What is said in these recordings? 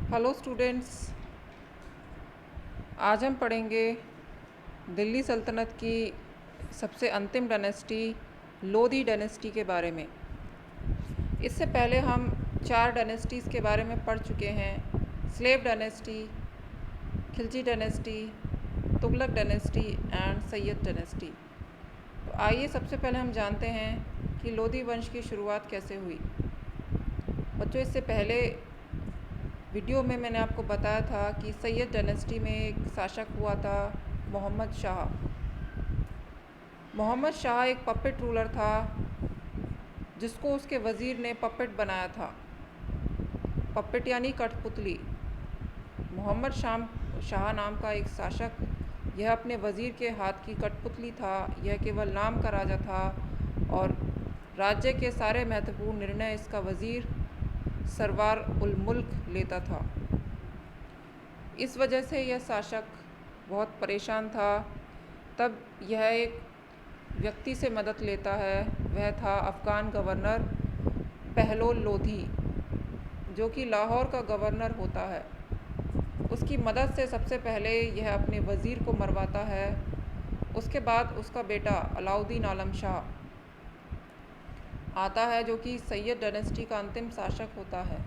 Hello students, आज हम पढ़ेंगे दिल्ली सल्तनत की सबसे अंतिम डायनेस्टी लोधी डायनेस्टी के बारे में। इससे पहले हम 4 डायनेस्टीज़ के बारे में पढ़ चुके हैं। Slave dynasty, Khilji dynasty, Tughlaq dynasty and Syed dynasty. तो आइए सबसे पहले हम जानते हैं कि लोधी वंश की शुरुआत कैसे हुई। बच्चों, इससे पहले वीडियो में मैंने आपको बताया था कि सैयद डायनेस्टी में एक शासक हुआ था मोहम्मद शाह। मोहम्मद शाह एक पपेट रूलर था जिसको उसके वज़ीर ने पपेट बनाया था। पपेट यानी कठपुतली। मोहम्मद शाह नाम का एक शासक, यह अपने वज़ीर के हाथ की कठपुतली था। यह केवल नाम का राजा था और राज्य के सारे महत्वपूर्ण निर्णय इसका वज़ीर सरवार उल मुल्क लेता था। इस वजह से यह शासक बहुत परेशान था। तब यह एक व्यक्ति से मदद लेता है, वह था अफ़गान गवर्नर बहलोल लोधी, जो कि लाहौर का गवर्नर होता है। उसकी मदद से सबसे पहले यह अपने वज़ीर को मरवाता है। उसके बाद उसका बेटा अलाउद्दीन आलम शाह आता है, जो कि सैयद डायनेस्टी का अंतिम शासक होता है।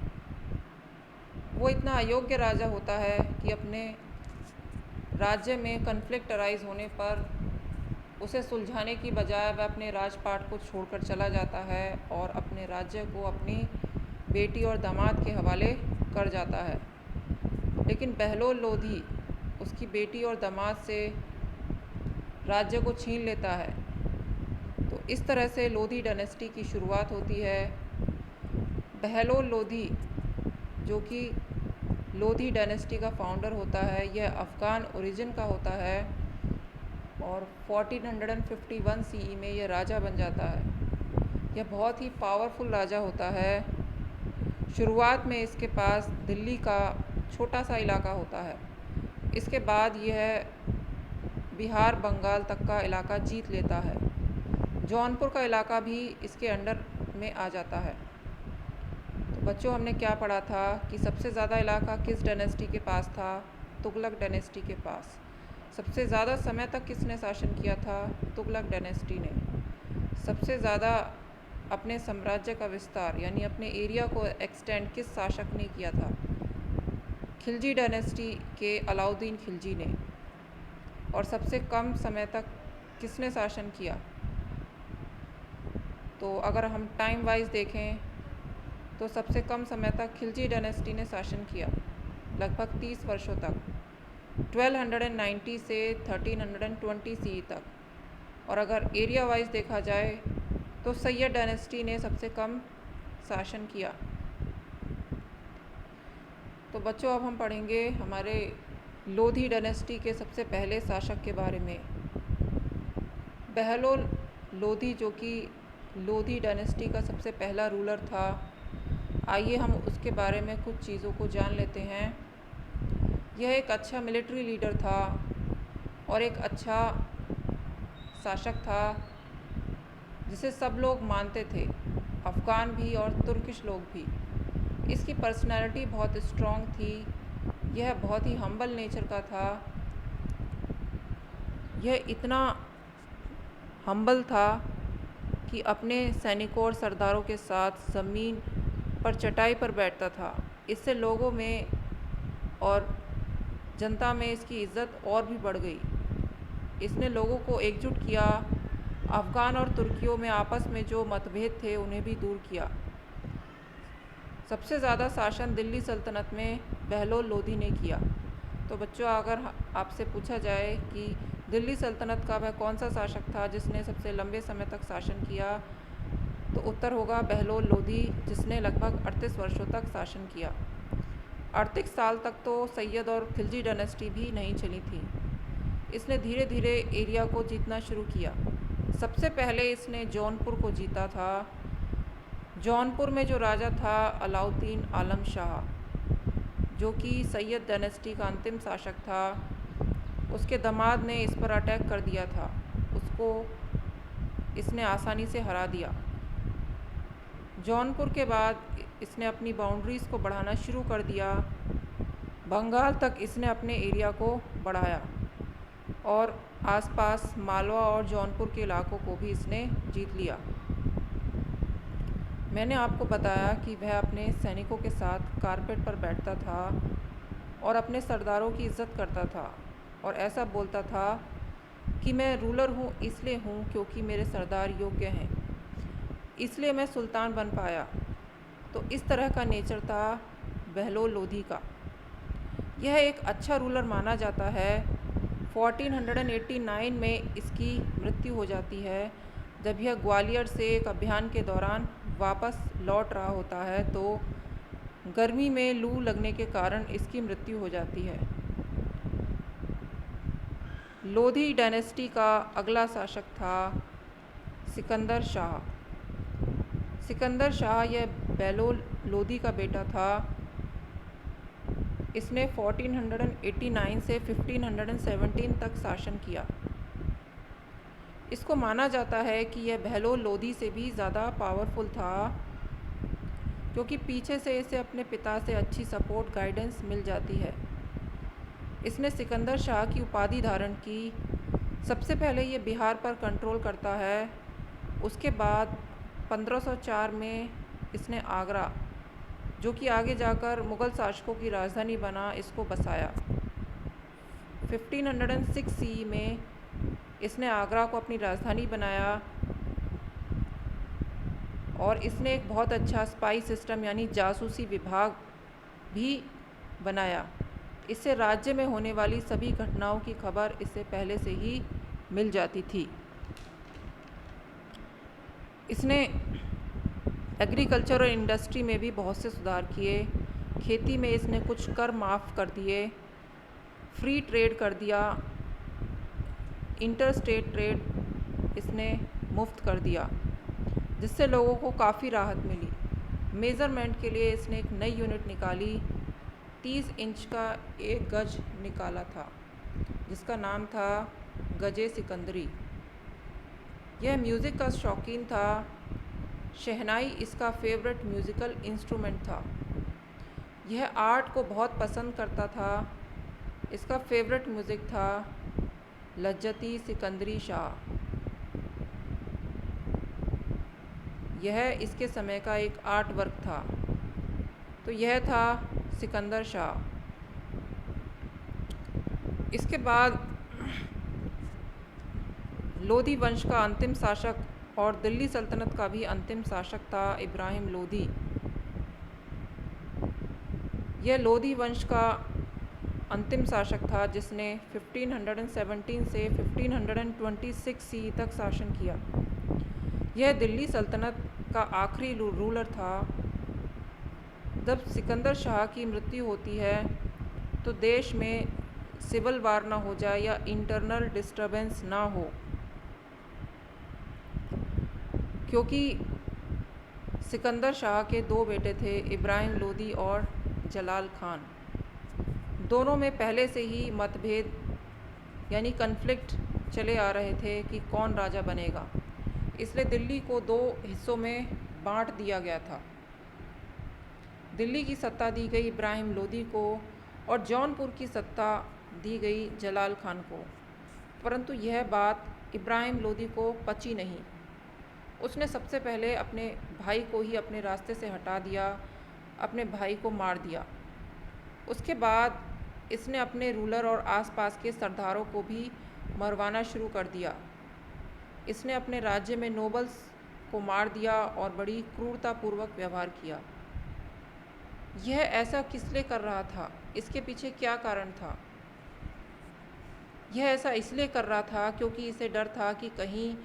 वो इतना अयोग्य राजा होता है कि अपने राज्य में कन्फ्लिक्ट अराइज होने पर उसे सुलझाने की बजाय वह अपने राजपाट को छोड़कर चला जाता है और अपने राज्य को अपनी बेटी और दामाद के हवाले कर जाता है। लेकिन बहलोल लोधी उसकी बेटी और दामाद से राज्य को छीन लेता है। तो इस तरह से लोधी डायनेस्टी की शुरुआत होती है। बहलोल लोधी, जो कि लोधी डायनेस्टी का फाउंडर होता है, यह अफ़गान ओरिजिन का होता है और 1451 सीई में यह राजा बन जाता है। यह बहुत ही पावरफुल राजा होता है। शुरुआत में इसके पास दिल्ली का छोटा सा इलाका होता है। इसके बाद यह बिहार बंगाल तक का इलाका जीत लेता है। जौनपुर का इलाका भी इसके अंडर में आ जाता है। तो बच्चों, हमने क्या पढ़ा था कि सबसे ज़्यादा इलाका किस डायनेस्टी के पास था? तुगलक डायनेस्टी के पास। सबसे ज़्यादा समय तक किसने शासन किया था? तुगलक डायनेस्टी ने। सबसे ज़्यादा अपने साम्राज्य का विस्तार यानी अपने एरिया को एक्सटेंड किस शासक ने किया था? खिलजी डायनेस्टी के अलाउद्दीन खिलजी ने। और सबसे कम समय तक किसने शासन किया? तो अगर हम टाइम वाइज देखें तो सबसे कम समय तक खिलजी डायनेस्टी ने शासन किया, लगभग 30 वर्षों तक, 1290 से 1320 सी तक। और अगर एरिया वाइज देखा जाए तो सैयद डायनेस्टी ने सबसे कम शासन किया। तो बच्चों, अब हम पढ़ेंगे हमारे लोधी डायनेस्टी के सबसे पहले शासक के बारे में। बहलोल लोधी, जो कि लोधी डायनेस्टी का सबसे पहला रूलर था। आइए हम उसके बारे में कुछ चीज़ों को जान लेते हैं। यह एक अच्छा मिलिट्री लीडर था और एक अच्छा शासक था जिसे सब लोग मानते थे, अफ़गान भी और तुर्किश लोग भी। इसकी पर्सनैलिटी बहुत स्ट्रॉन्ग थी। यह बहुत ही हम्बल नेचर का था। यह इतना हम्बल था कि अपने सैनिकों और सरदारों के साथ ज़मीन पर चटाई पर बैठता था। इससे लोगों में और जनता में इसकी इज़्ज़त और भी बढ़ गई। इसने लोगों को एकजुट किया। अफ़गान और तुर्कियों में आपस में जो मतभेद थे उन्हें भी दूर किया। सबसे ज़्यादा शासन दिल्ली सल्तनत में बहलोल लोधी ने किया। तो बच्चों, अगर आपसे पूछा जाए कि दिल्ली सल्तनत का वह कौन सा शासक था जिसने सबसे लंबे समय तक शासन किया, तो उत्तर होगा बहलोल लोधी, जिसने लगभग 38 वर्षों तक शासन किया। 38 साल तक तो सैयद और खिलजी डायनेस्टी भी नहीं चली थी। इसने धीरे धीरे एरिया को जीतना शुरू किया। सबसे पहले इसने जौनपुर को जीता था। जौनपुर में जो राजा था अलाउद्दीन आलम शाह, जो कि सैयद डायनेस्टी का अंतिम शासक था, उसके दामाद ने इस पर अटैक कर दिया था। उसको इसने आसानी से हरा दिया। जौनपुर के बाद इसने अपनी बाउंड्रीज़ को बढ़ाना शुरू कर दिया बंगाल तक इसने अपने एरिया को बढ़ाया और आसपास मालवा और जौनपुर के इलाकों को भी इसने जीत लिया। मैंने आपको बताया कि वह अपने सैनिकों के साथ कारपेट पर बैठता था और अपने सरदारों की इज़्ज़त करता था और ऐसा बोलता था कि मैं रूलर हूँ इसलिए हूँ क्योंकि मेरे सरदार योग्य हैं, इसलिए मैं सुल्तान बन पाया। तो इस तरह का नेचर था बहलोल लोधी का। यह एक अच्छा रूलर माना जाता है। 1489 में इसकी मृत्यु हो जाती है जब यह ग्वालियर से एक अभियान के दौरान वापस लौट रहा होता है, तो गर्मी में लू लगने के कारण इसकी मृत्यु हो जाती है। लोधी डायनेस्टी का अगला शासक था सिकंदर शाह। सिकंदर शाह यह बहलोल लोधी का बेटा था। इसने 1489 से 1517 तक शासन किया। इसको माना जाता है कि यह बहलोल लोधी से भी ज़्यादा पावरफुल था क्योंकि पीछे से इसे अपने पिता से अच्छी सपोर्ट गाइडेंस मिल जाती है। इसने सिकंदर शाह की उपाधि धारण की। सबसे पहले ये बिहार पर कंट्रोल करता है। उसके बाद 1504 में इसने आगरा, जो कि आगे जाकर मुग़ल शासकों की राजधानी बना, इसको बसाया। 1506 सी में इसने आगरा को अपनी राजधानी बनाया और इसने एक बहुत अच्छा स्पाई सिस्टम यानी जासूसी विभाग भी बनाया। इससे राज्य में होने वाली सभी घटनाओं की खबर इससे पहले से ही मिल जाती थी। इसने एग्रीकल्चर और इंडस्ट्री में भी बहुत से सुधार किए। खेती में इसने कुछ कर माफ़ कर दिए, फ्री ट्रेड कर दिया, इंटर स्टेट ट्रेड इसने मुफ्त कर दिया, जिससे लोगों को काफ़ी राहत मिली। मेज़रमेंट के लिए इसने एक नई यूनिट निकाली। 30 इंच का एक गज निकाला था, जिसका नाम था गजे सिकंदरी। यह म्यूज़िक का शौकीन था। शहनाई इसका फेवरेट म्यूज़िकल इंस्ट्रूमेंट था। यह आर्ट को बहुत पसंद करता था। इसका फेवरेट म्यूज़िक था लज्जती सिकंदरी शाह। यह इसके समय का एक आर्ट वर्क था। तो यह था सिकंदर शाह। इसके बाद लोधी वंश का अंतिम शासक और दिल्ली सल्तनत का भी अंतिम शासक था इब्राहिम लोधी। यह लोधी वंश का अंतिम शासक था जिसने 1517 से 1526 सी तक शासन किया। यह दिल्ली सल्तनत का आखिरी रूलर था। जब सिकंदर शाह की मृत्यु होती है तो देश में सिविल वार ना हो जाए या इंटरनल डिस्टर्बेंस ना हो, क्योंकि सिकंदर शाह के दो बेटे थे, इब्राहिम लोधी और जलाल खान। दोनों में पहले से ही मतभेद यानी कन्फ्लिक्ट चले आ रहे थे कि कौन राजा बनेगा, इसलिए दिल्ली को दो हिस्सों में बांट दिया गया था। दिल्ली की सत्ता दी गई इब्राहिम लोधी को और जौनपुर की सत्ता दी गई जलाल खान को। परंतु यह बात इब्राहिम लोधी को पची नहीं। उसने सबसे पहले अपने भाई को ही अपने रास्ते से हटा दिया, अपने भाई को मार दिया। उसके बाद इसने अपने रूलर और आसपास के सरदारों को भी मरवाना शुरू कर दिया। इसने अपने राज्य में नोबल्स को मार दिया और बड़ी क्रूरतापूर्वक व्यवहार किया। यह ऐसा किस लिए कर रहा था? इसके पीछे क्या कारण था? यह ऐसा इसलिए कर रहा था क्योंकि इसे डर था कि कहीं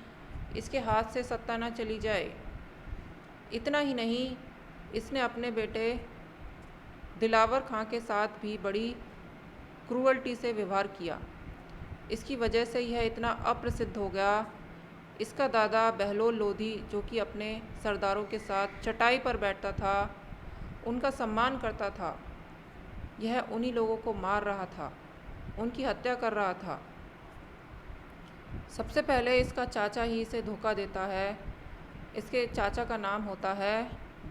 इसके हाथ से सत्ता ना चली जाए। इतना ही नहीं, इसने अपने बेटे दिलावर खां के साथ भी बड़ी क्रूअल्टी से व्यवहार किया। इसकी वजह से यह इतना अप्रसिद्ध हो गया। इसका दादा बहलोल लोधी, जो कि अपने सरदारों के साथ चटाई पर बैठता था, उनका सम्मान करता था, यह उन्हीं लोगों को मार रहा था, उनकी हत्या कर रहा था। सबसे पहले इसका चाचा ही इसे धोखा देता है। इसके चाचा का नाम होता है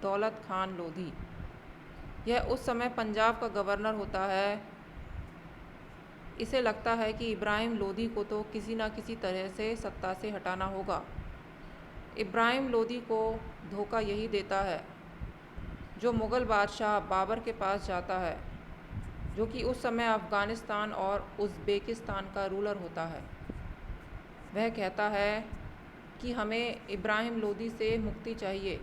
दौलत खान लोधी। यह उस समय पंजाब का गवर्नर होता है। इसे लगता है कि इब्राहिम लोदी को तो किसी न किसी तरह से सत्ता से हटाना होगा। इब्राहिम लोदी को धोखा यही देता है जो मुग़ल बादशाह बाबर के पास जाता है, जो कि उस समय अफ़गानिस्तान और उज़्बेकिस्तान का रूलर होता है। वह कहता है कि हमें इब्राहिम लोदी से मुक्ति चाहिए।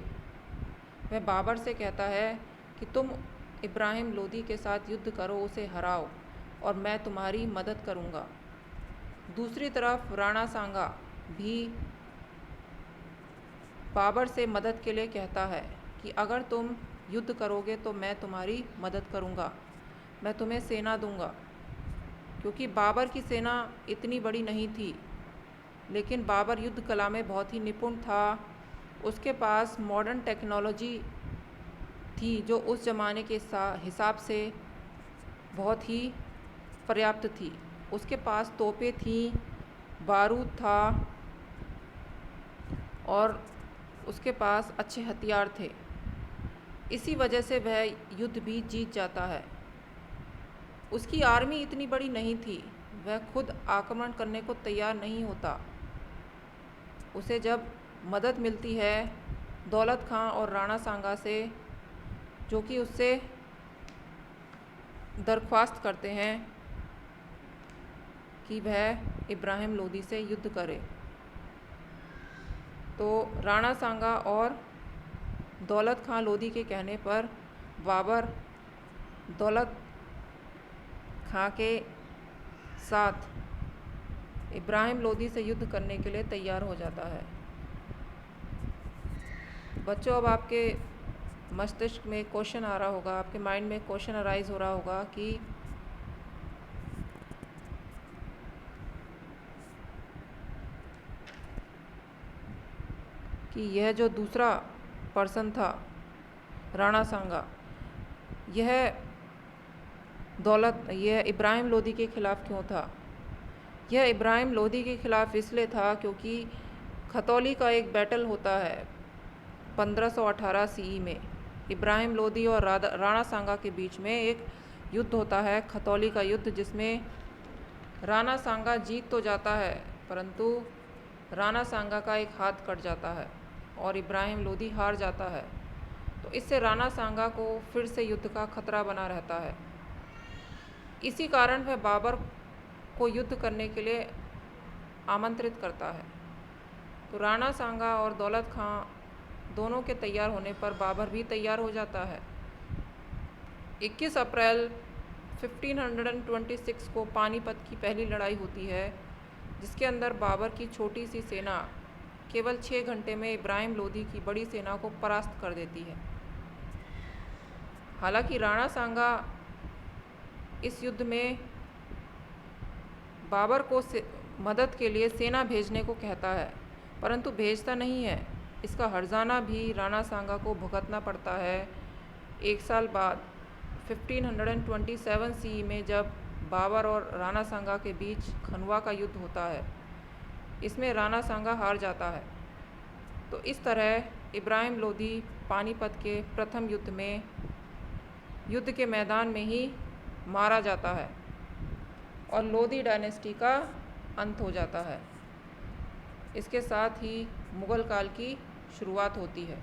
वह बाबर से कहता है कि तुम इब्राहिम लोदी के साथ युद्ध करो, उसे हराओ और मैं तुम्हारी मदद करूँगा। दूसरी तरफ राणा सांगा भी बाबर से मदद के लिए कहता है कि अगर तुम युद्ध करोगे तो मैं तुम्हारी मदद करूँगा, मैं तुम्हें सेना दूँगा। क्योंकि बाबर की सेना इतनी बड़ी नहीं थी, लेकिन बाबर युद्ध कला में बहुत ही निपुण था। उसके पास मॉडर्न टेक्नोलॉजी थी जो उस ज़माने के हिसाब से बहुत ही पर्याप्त थी। उसके पास तोपें थीं, बारूद था और उसके पास अच्छे हथियार थे। इसी वजह से वह युद्ध भी जीत जाता है। उसकी आर्मी इतनी बड़ी नहीं थी, वह खुद आक्रमण करने को तैयार नहीं होता। उसे जब मदद मिलती है दौलत खां और राणा सांगा से, जो कि उससे दरख्वास्त करते हैं कि वह इब्राहिम लोदी से युद्ध करे, तो राणा सांगा और दौलत खां लोदी के कहने पर बाबर दौलत खां के साथ इब्राहिम लोदी से युद्ध करने के लिए तैयार हो जाता है। बच्चों, अब आपके मस्तिष्क में क्वेश्चन आ रहा होगा, आपके माइंड में क्वेश्चन अराइज हो रहा होगा कि यह जो दूसरा पर्सन था राणा सांगा, यह इब्राहिम लोदी के ख़िलाफ़ क्यों था? यह इब्राहिम लोदी के ख़िलाफ़ इसलिए था क्योंकि खतौली का एक बैटल होता है 1518 सीई में। इब्राहिम लोदी और राणा सांगा के बीच में एक युद्ध होता है, खतौली का युद्ध, जिसमें राणा सांगा जीत तो जाता है, परंतु राणा सांगा का एक हाथ कट जाता है और इब्राहिम लोदी हार जाता है। तो इससे राणा सांगा को फिर से युद्ध का खतरा बना रहता है। इसी कारण वह बाबर को युद्ध करने के लिए आमंत्रित करता है। तो राणा सांगा और दौलत खां दोनों के तैयार होने पर बाबर भी तैयार हो जाता है। 21 अप्रैल 1526 को पानीपत की पहली लड़ाई होती है, जिसके अंदर बाबर की छोटी सी सेना केवल 6 घंटे में इब्राहिम लोदी की बड़ी सेना को परास्त कर देती है। हालांकि राणा सांगा इस युद्ध में बाबर को मदद के लिए सेना भेजने को कहता है, परंतु भेजता नहीं है। इसका हर्जाना भी राणा सांगा को भुगतना पड़ता है। एक साल बाद 1527 सीई में जब बाबर और राणा सांगा के बीच खनवा का युद्ध होता है, इसमें राणा सांगा हार जाता है। तो इस तरह इब्राहिम लोदी पानीपत के प्रथम युद्ध में युद्ध के मैदान में ही मारा जाता है और लोदी डायनेस्टी का अंत हो जाता है। इसके साथ ही मुग़ल काल की शुरुआत होती है।